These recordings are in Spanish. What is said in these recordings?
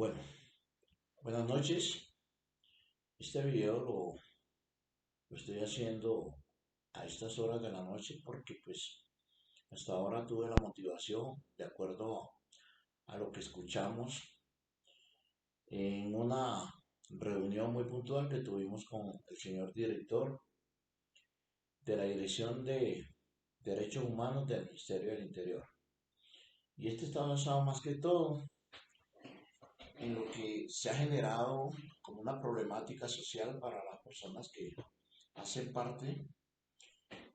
Bueno, buenas noches. Este video lo estoy haciendo a estas horas de la noche porque pues hasta ahora tuve la motivación, de acuerdo a lo que escuchamos en una reunión muy puntual que tuvimos con el señor director de la Dirección de Derechos Humanos del Ministerio del Interior. Y este está basado más que todo en lo que se ha generado como una problemática social para las personas que hacen parte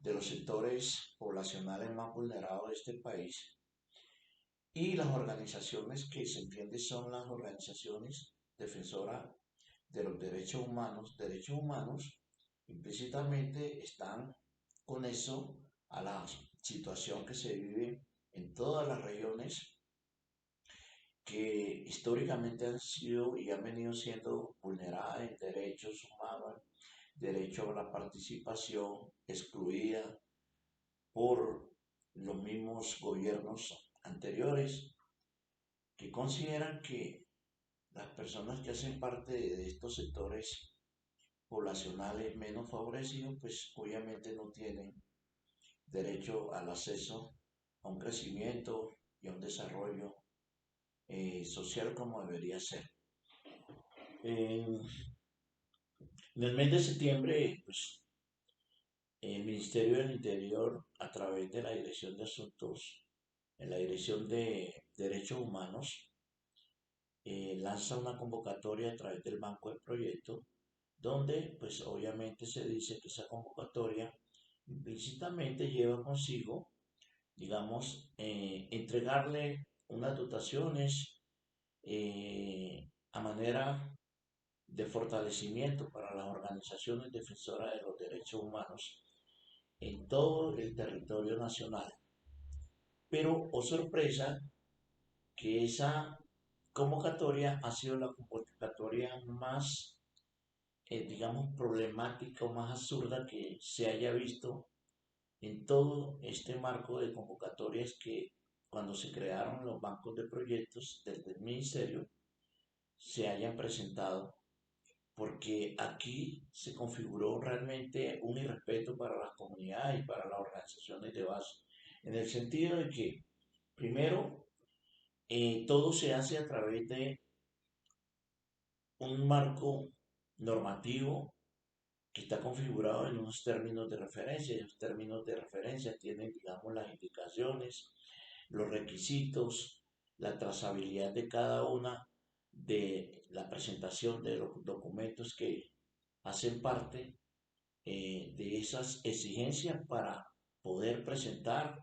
de los sectores poblacionales más vulnerados de este país y las organizaciones que se entiende son las organizaciones defensoras de los derechos humanos implícitamente están con eso a la situación que se vive en todas las regiones que históricamente han sido y han venido siendo vulneradas en derechos humanos, derecho a la participación excluida por los mismos gobiernos anteriores que consideran que las personas que hacen parte de estos sectores poblacionales menos favorecidos, pues obviamente no tienen derecho al acceso a un crecimiento y a un desarrollo social como debería ser. En, en el mes de septiembre, pues el Ministerio del Interior, a través de la Dirección de Asuntos, en la Dirección de Derechos Humanos, lanza una convocatoria a través del Banco del Proyecto, donde pues obviamente se dice que esa convocatoria implícitamente lleva consigo, digamos, entregarle unas dotaciones a manera de fortalecimiento para las organizaciones defensoras de los derechos humanos en todo el territorio nacional. Pero, oh sorpresa, que esa convocatoria ha sido la convocatoria más, digamos, problemática o más absurda que se haya visto en todo este marco de convocatorias que cuando se crearon los bancos de proyectos desde el ministerio se hayan presentado, porque aquí se configuró realmente un irrespeto para las comunidades y para las organizaciones de base, en el sentido de que, primero, todo se hace a través de un marco normativo que está configurado en unos términos de referencia. Y los términos de referencia tienen, digamos, las indicaciones, los requisitos, la trazabilidad de cada una de la presentación de los documentos que hacen parte de esas exigencias para poder presentar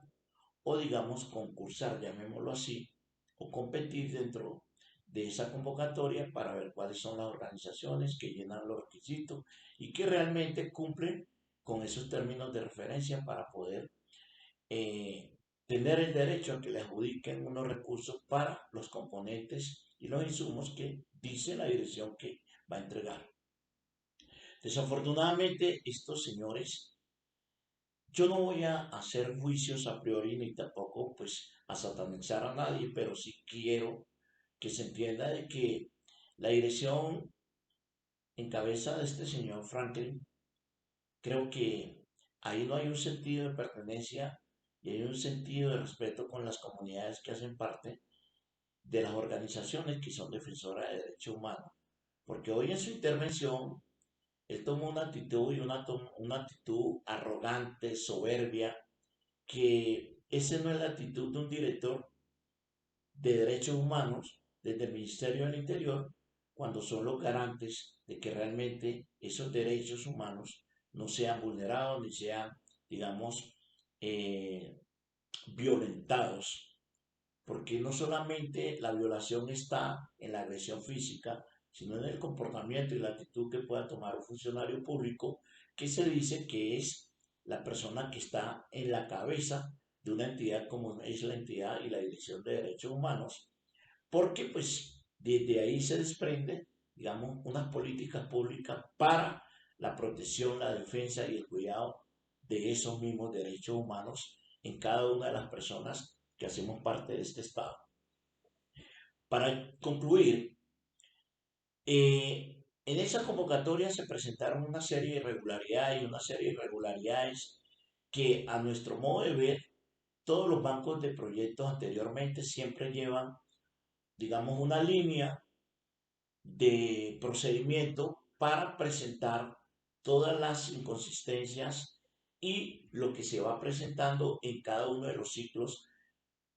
o, digamos, concursar, llamémoslo así, o competir dentro de esa convocatoria para ver cuáles son las organizaciones que llenan los requisitos y que realmente cumplen con esos términos de referencia para poder tener el derecho a que le adjudiquen unos recursos para los componentes y los insumos que dice la dirección que va a entregar. Desafortunadamente, estos señores, yo no voy a hacer juicios a priori ni tampoco pues a satanizar a nadie, pero sí quiero que se entienda de que la dirección en cabeza de este señor Franklin, creo que ahí no hay un sentido de pertenencia y hay un sentido de respeto con las comunidades que hacen parte de las organizaciones que son defensoras de derechos humanos. Porque hoy en su intervención, él tomó una actitud y una actitud arrogante, soberbia, que esa no es la actitud de un director de derechos humanos desde el Ministerio del Interior cuando son los garantes de que realmente esos derechos humanos no sean vulnerados ni sean, digamos, eh, violentados. Porque no solamente la violación está en la agresión física, sino en el comportamiento y la actitud que pueda tomar un funcionario público que se dice que es la persona que está en la cabeza de una entidad como es la entidad y la Dirección de Derechos Humanos, porque pues desde ahí se desprende, digamos, unas políticas públicas para la protección, la defensa y el cuidado de esos mismos derechos humanos en cada una de las personas que hacemos parte de este Estado. Para concluir, En esa convocatoria se presentaron una serie de irregularidades y una serie de irregularidades que a nuestro modo de ver, todos los bancos de proyectos anteriormente siempre llevan, digamos, una línea de procedimiento para presentar todas las inconsistencias y lo que se va presentando en cada uno de los ciclos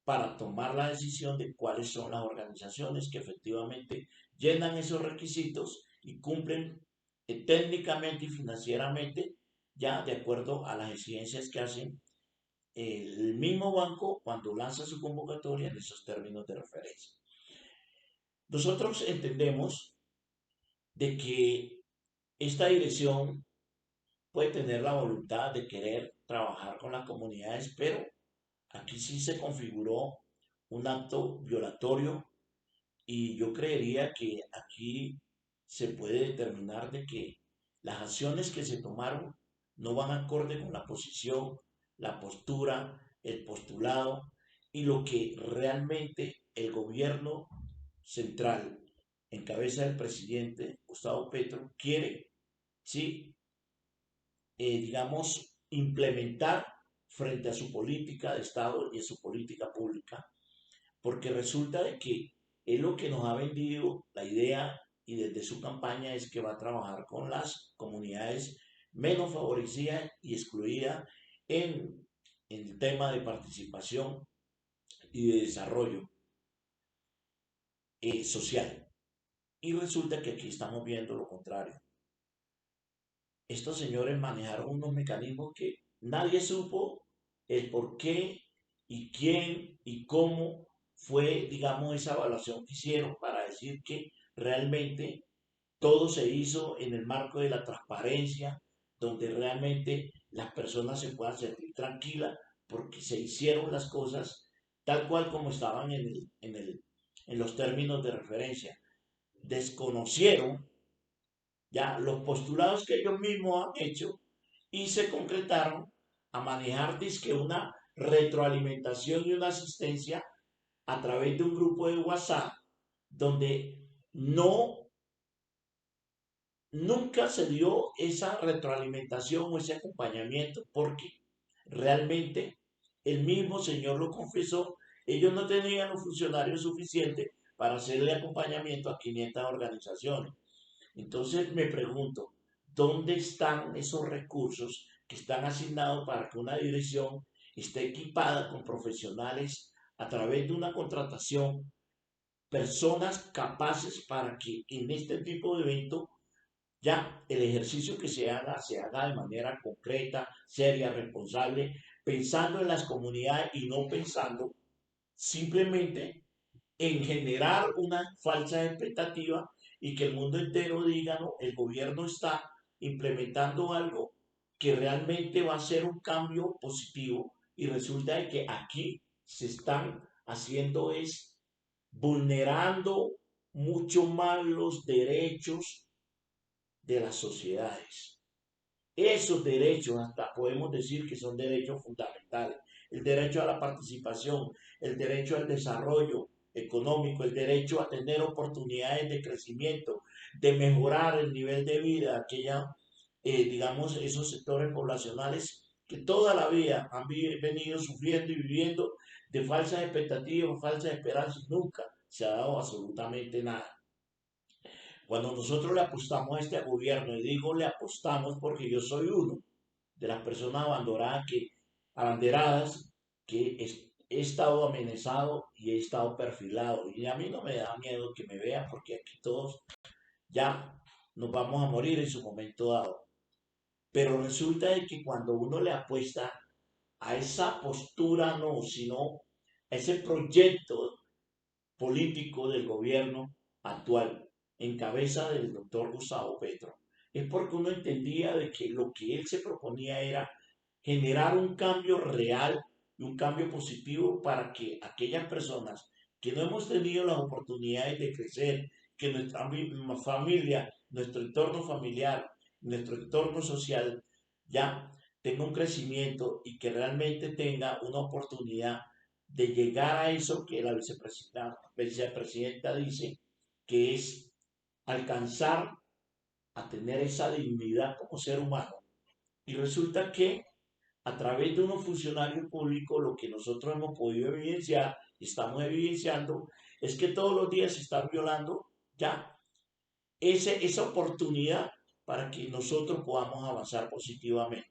para tomar la decisión de cuáles son las organizaciones que efectivamente llenan esos requisitos y cumplen técnicamente y financieramente ya de acuerdo a las exigencias que hacen el mismo banco cuando lanza su convocatoria en esos términos de referencia. Nosotros entendemos de que esta dirección puede tener la voluntad de querer trabajar con las comunidades, pero aquí sí se configuró un acto violatorio y yo creería que aquí se puede determinar de que las acciones que se tomaron no van acorde con la posición, la postura, el postulado y lo que realmente el gobierno central, en cabeza del presidente Gustavo Petro, quiere, sí, digamos, implementar frente a su política de Estado y a su política pública, porque resulta de que es lo que nos ha vendido la idea y desde su campaña es que va a trabajar con las comunidades menos favorecidas y excluidas en el tema de participación y de desarrollo social. Y resulta que aquí estamos viendo lo contrario. Estos señores manejaron unos mecanismos que nadie supo el por qué y quién y cómo fue, digamos, esa evaluación que hicieron para decir que realmente todo se hizo en el marco de la transparencia, donde realmente las personas se puedan sentir tranquilas porque se hicieron las cosas tal cual como estaban en los términos de referencia. Desconocieron ya los postulados que ellos mismos han hecho y se concretaron a manejar disque una retroalimentación y una asistencia a través de un grupo de WhatsApp donde no nunca se dio esa retroalimentación o ese acompañamiento porque realmente el mismo señor lo confesó, ellos no tenían los funcionarios suficientes para hacerle acompañamiento a 500 organizaciones. Entonces me pregunto, ¿dónde están esos recursos que están asignados para que una dirección esté equipada con profesionales a través de una contratación, personas capaces para que en este tipo de evento ya el ejercicio que se haga de manera concreta, seria, responsable, pensando en las comunidades y no pensando simplemente en generar una falsa expectativa y que el mundo entero diga, no, el gobierno está implementando algo que realmente va a ser un cambio positivo y resulta de que aquí se están haciendo es vulnerando mucho más los derechos de las sociedades. Esos derechos hasta podemos decir que son derechos fundamentales. El derecho a la participación, el derecho al desarrollo económico, el derecho a tener oportunidades de crecimiento, de mejorar el nivel de vida de aquella, digamos, esos sectores poblacionales que toda la vida han venido sufriendo y viviendo de falsas expectativas, falsas esperanzas, nunca se ha dado absolutamente nada. Cuando nosotros le apostamos a este gobierno, y digo le apostamos porque yo soy uno de las personas abanderadas que he estado amenazado y he estado perfilado. Y a mí no me da miedo que me vean porque aquí todos ya nos vamos a morir en su momento dado. Pero resulta de que cuando uno le apuesta a esa postura, no, sino a ese proyecto político del gobierno actual, en cabeza del doctor Gustavo Petro, es porque uno entendía de que lo que él se proponía era generar un cambio real y un cambio positivo para que aquellas personas que no hemos tenido las oportunidades de crecer, que nuestra familia, nuestro entorno familiar, nuestro entorno social ya tenga un crecimiento y que realmente tenga una oportunidad de llegar a eso que la vicepresidenta dice que es alcanzar a tener esa dignidad como ser humano. Y resulta que a través de unos funcionarios públicos lo que nosotros hemos podido evidenciar, estamos evidenciando, es que todos los días se están violando ya esa oportunidad para que nosotros podamos avanzar positivamente.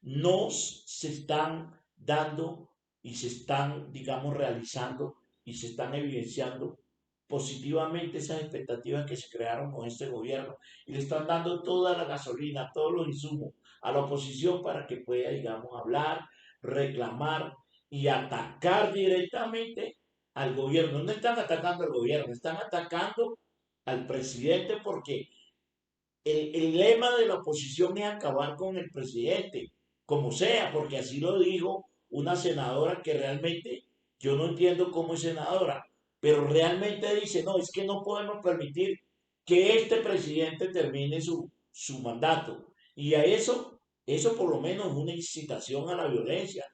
Nos se están dando y se están, digamos, realizando y se están evidenciando positivamente esas expectativas que se crearon con este gobierno y le están dando toda la gasolina, todos los insumos a la oposición para que pueda, digamos, hablar, reclamar y atacar directamente al gobierno. No están atacando al gobierno, están atacando al presidente porque el lema de la oposición es acabar con el presidente, como sea, porque así lo dijo una senadora que realmente yo no entiendo cómo es senadora, pero realmente dice, no, es que no podemos permitir que este presidente termine su mandato. Y a eso por lo menos es una incitación a la violencia.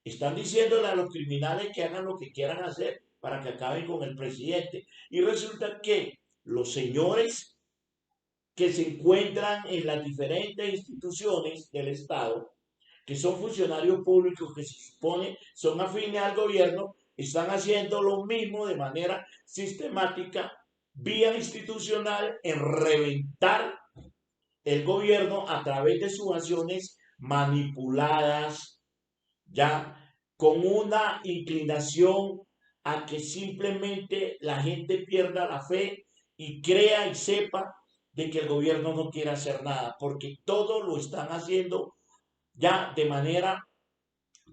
Están diciéndole a los criminales que hagan lo que quieran hacer para que acaben con el presidente. Y resulta que los señores que se encuentran en las diferentes instituciones del Estado, que son funcionarios públicos que se supone son afines al gobierno, están haciendo lo mismo de manera sistemática, vía institucional, en reventar el gobierno a través de sus acciones manipuladas, ya con una inclinación a que simplemente la gente pierda la fe y crea y sepa de que el gobierno no quiere hacer nada, porque todo lo están haciendo ya de manera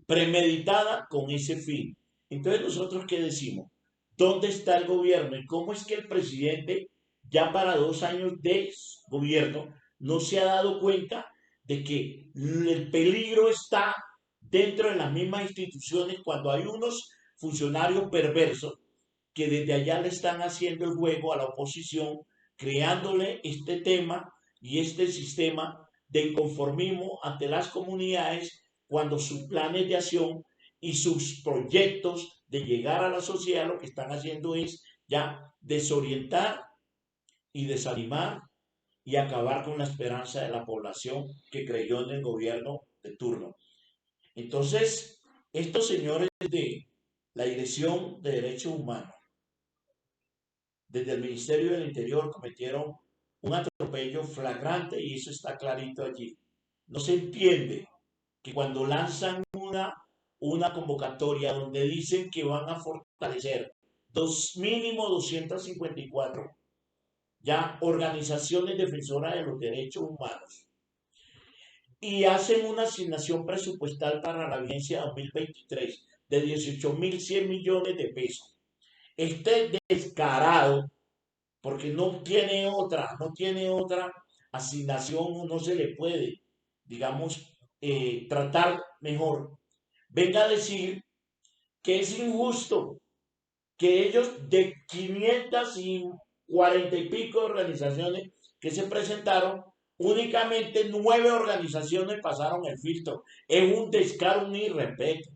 premeditada con ese fin. Entonces nosotros qué decimos, ¿dónde está el gobierno y cómo es que el presidente ya para 2 años de gobierno no se ha dado cuenta de que el peligro está dentro de las mismas instituciones cuando hay unos funcionarios perversos que desde allá le están haciendo el juego a la oposición, creándole este tema y este sistema de inconformismo ante las comunidades cuando sus planes de acción y sus proyectos de llegar a la sociedad lo que están haciendo es ya desorientar y desanimar y acabar con la esperanza de la población que creyó en el gobierno de turno. Entonces, estos señores de la Dirección de Derechos Humanos desde el Ministerio del Interior cometieron un atropello flagrante y eso está clarito allí. No se entiende que cuando lanzan una convocatoria donde dicen que van a fortalecer mínimo 254 ya organizaciones defensoras de los derechos humanos y hacen una asignación presupuestal para la vigencia 2023 de 18.100 millones de pesos. Este descarado porque no tiene otra asignación, no se le puede, digamos, tratar mejor. Venga a decir que es injusto que ellos de 540 y pico organizaciones que se presentaron, únicamente 9 organizaciones pasaron el filtro. Es un descaro, un irrespeto.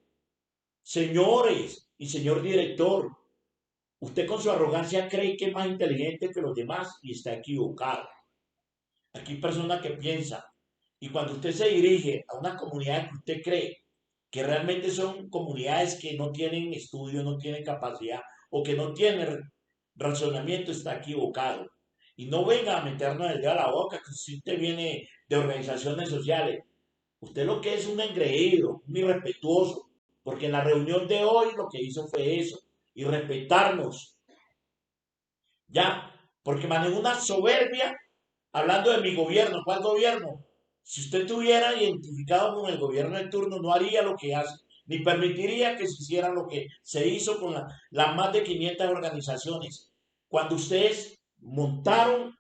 Señores y señor director, usted con su arrogancia cree que es más inteligente que los demás y está equivocado. Aquí hay personas que piensan y cuando usted se dirige a una comunidad que usted cree que realmente son comunidades que no tienen estudio, no tienen capacidad o que no tienen razonamiento, está equivocado. Y no venga a meternos el dedo a la boca que si usted viene de organizaciones sociales. Usted lo que es un engreído, un irrespetuoso, porque en la reunión de hoy lo que hizo fue eso, y respetarnos, ya, porque manejó una soberbia hablando de mi gobierno. ¿Cuál gobierno? Si usted estuviera identificado con el gobierno de turno, no haría lo que hace, ni permitiría que se hiciera lo que se hizo con las más de 500 organizaciones. Cuando ustedes montaron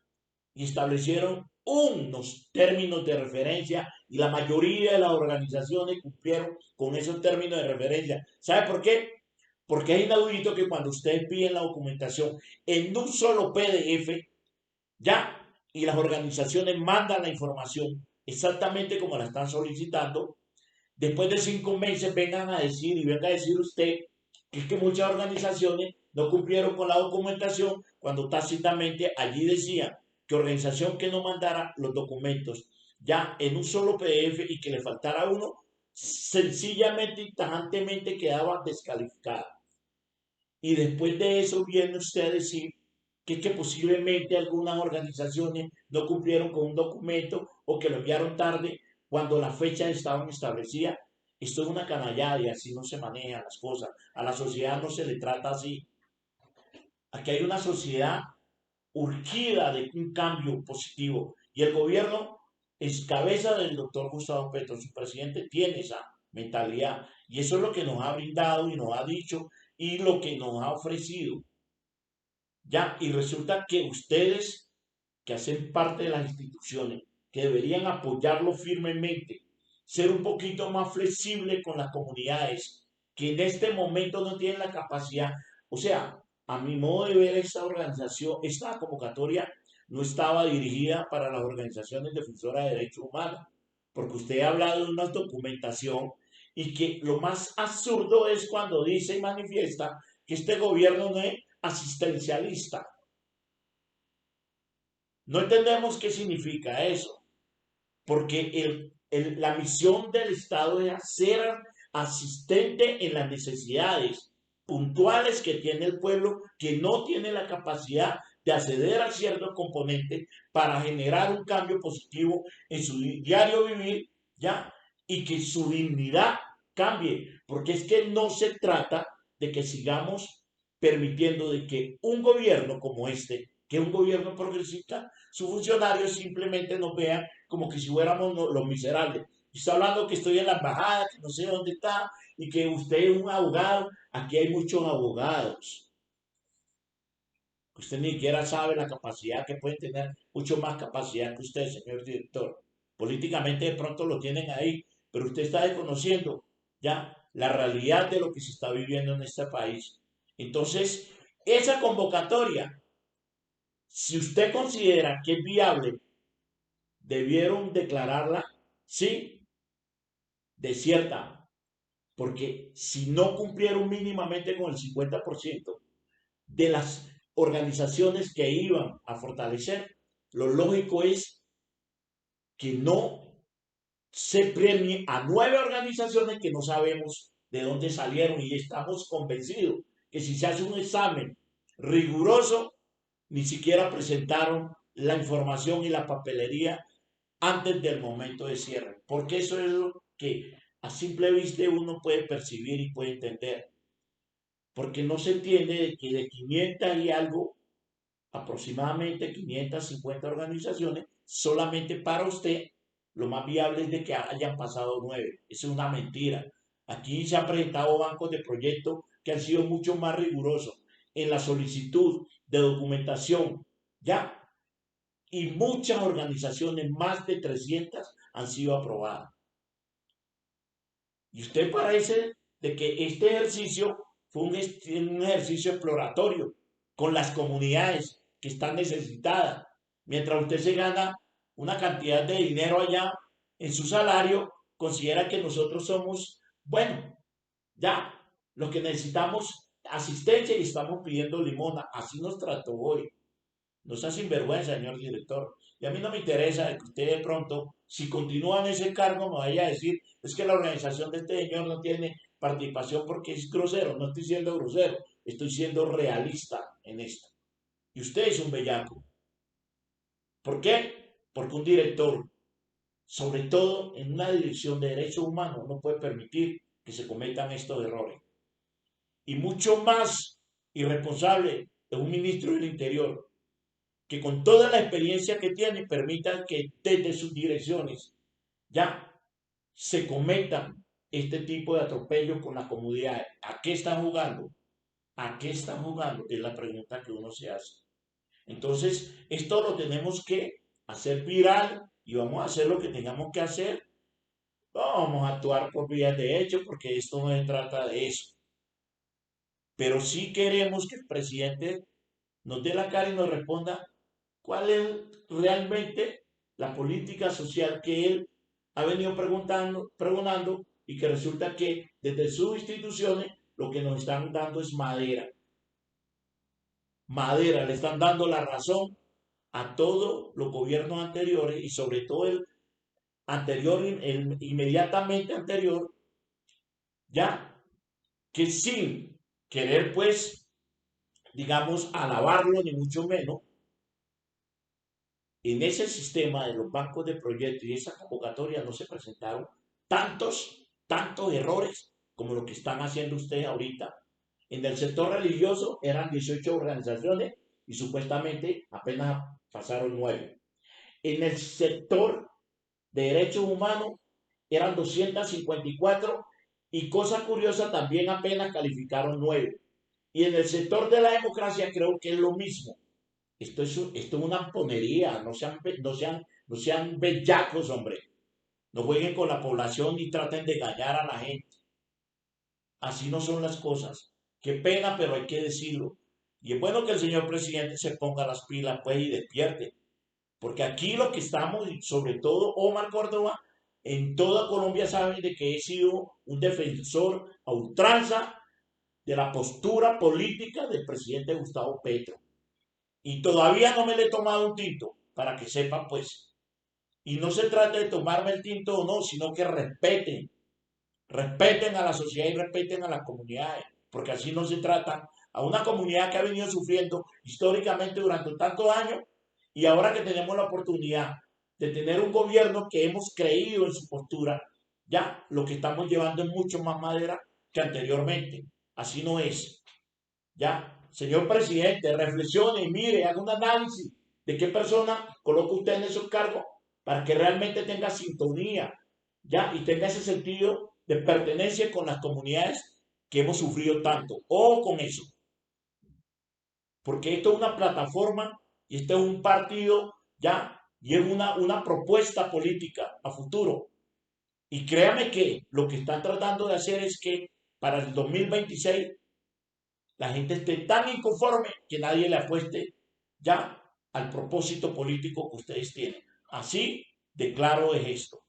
y establecieron unos términos de referencia y la mayoría de las organizaciones cumplieron con esos términos de referencia. ¿Sabe por qué? Porque es inaudito que cuando ustedes piden la documentación en un solo PDF, ya, y las organizaciones mandan la información exactamente como la están solicitando, después de 5 meses vengan a decir y venga a decir usted que es que muchas organizaciones no cumplieron con la documentación cuando tácitamente allí decía que organización que no mandara los documentos ya en un solo PDF y que le faltara uno, sencillamente y tajantemente quedaba descalificada. Y después de eso viene usted a decir que posiblemente algunas organizaciones no cumplieron con un documento o que lo enviaron tarde cuando las fechas estaban establecidas. Esto es una canallada y así no se manejan las cosas. A la sociedad no se le trata así. Aquí hay una sociedad urgida de un cambio positivo y el gobierno es cabeza del doctor Gustavo Petro, su presidente tiene esa mentalidad y eso es lo que nos ha brindado y nos ha dicho y lo que nos ha ofrecido. Ya, y resulta que ustedes que hacen parte de las instituciones, que deberían apoyarlo firmemente, ser un poquito más flexible con las comunidades, que en este momento no tienen la capacidad. O sea, a mi modo de ver, esta organización, esta convocatoria no estaba dirigida para las organizaciones defensoras de derechos humanos, porque usted ha hablado de una documentación y que lo más absurdo es cuando dice y manifiesta que este gobierno no es asistencialista. No entendemos qué significa eso, porque la misión del Estado es ser asistente en las necesidades puntuales que tiene el pueblo que no tiene la capacidad de acceder a ciertos componentes para generar un cambio positivo en su diario vivir, ¿ya? Y que su dignidad cambie, porque es que no se trata de que sigamos permitiendo de que un gobierno como este, que es un gobierno progresista, sus funcionarios simplemente nos vean como que si fuéramos los miserables. Y está hablando que estoy en la embajada, que no sé dónde está, y que usted es un abogado. Aquí hay muchos abogados. Usted ni siquiera sabe la capacidad que pueden tener, mucho más capacidad que usted, señor director. Políticamente de pronto lo tienen ahí, pero usted está desconociendo ya la realidad de lo que se está viviendo en este país. Entonces, esa convocatoria, si usted considera que es viable, debieron declararla, sí, desierta, porque si no cumplieron mínimamente con el 50% de las organizaciones que iban a fortalecer, lo lógico es que no se premie a 9 organizaciones que no sabemos de dónde salieron y estamos convencidos que si se hace un examen riguroso, ni siquiera presentaron la información y la papelería antes del momento de cierre, porque eso es lo que a simple vista uno puede percibir y puede entender, porque no se entiende que de 500 y algo, aproximadamente 550 organizaciones, solamente para usted lo más viable es de que hayan pasado 9. Eso es una mentira. Aquí se han presentado bancos de proyectos que han sido mucho más rigurosos en la solicitud de documentación, ¿ya? Y muchas organizaciones, más de 300, han sido aprobadas. Y usted parece de que este ejercicio fue un ejercicio exploratorio con las comunidades que están necesitadas. Mientras usted se gana una cantidad de dinero allá en su salario, considera que nosotros somos, bueno, ya, los que necesitamos asistencia y estamos pidiendo limona. Así nos trató hoy. No sea sinvergüenza, señor director. Y a mí no me interesa que usted de pronto, si continúa en ese cargo, me vaya a decir, es que la organización de este señor no tiene participación porque es grosero. No estoy siendo grosero, estoy siendo realista en esto. Y usted es un bellaco. ¿Por qué? Porque un director, sobre todo en una dirección de derechos humanos, no puede permitir que se cometan estos errores. Y mucho más irresponsable es un ministro del Interior que con toda la experiencia que tiene permitan que desde sus direcciones ya se cometan este tipo de atropellos con las comunidades. ¿A qué están jugando? ¿A qué están jugando? Es la pregunta que uno se hace. Entonces, esto lo tenemos que hacer viral y vamos a hacer lo que tengamos que hacer. No vamos a actuar por vías de hecho porque esto no se trata de eso. Pero sí queremos que el presidente nos dé la cara y nos responda cuál es realmente la política social que él ha venido preguntando y que resulta que desde sus instituciones lo que nos están dando es madera. madera, le están dando la razón a todos los gobiernos anteriores y sobre todo el anterior, el inmediatamente anterior, ya que sin querer pues, digamos, alabarlo ni mucho menos, en ese sistema de los bancos de proyectos y esa convocatoria no se presentaron tantos errores como lo que están haciendo ustedes ahorita. En el sector religioso eran 18 organizaciones y supuestamente apenas pasaron 9. En el sector de derechos humanos eran 254 y cosa curiosa también apenas calificaron 9. Y en el sector de la democracia creo que es lo mismo. Esto es una ponería, no sean bellacos, hombre. No jueguen con la población ni traten de engañar a la gente. Así no son las cosas. Qué pena, pero hay que decirlo. Y es bueno que el señor presidente se ponga las pilas pues y despierte. Porque aquí lo que estamos, y sobre todo Omar Córdoba, en toda Colombia sabe de que he sido un defensor a ultranza de la postura política del presidente Gustavo Petro. Y todavía no me le he tomado un tinto, para que sepan pues. Y no se trata de tomarme el tinto o no, sino que respeten a la sociedad y respeten a las comunidades, porque así no se trata a una comunidad que ha venido sufriendo históricamente durante tantos años y ahora que tenemos la oportunidad de tener un gobierno que hemos creído en su postura, ya lo que estamos llevando es mucho más madera que anteriormente. Así no es. Ya, señor presidente, reflexione y mire, haga un análisis de qué persona coloca usted en esos cargos para que realmente tenga sintonía, ya, y tenga ese sentido de pertenencia con las comunidades que hemos sufrido tanto. O con eso, porque esto es una plataforma y esto es un partido, ya, y es una propuesta política a futuro. Y créame que lo que están tratando de hacer es que para el 2026 la gente esté tan inconforme que nadie le apueste ya al propósito político que ustedes tienen. Así de claro es esto.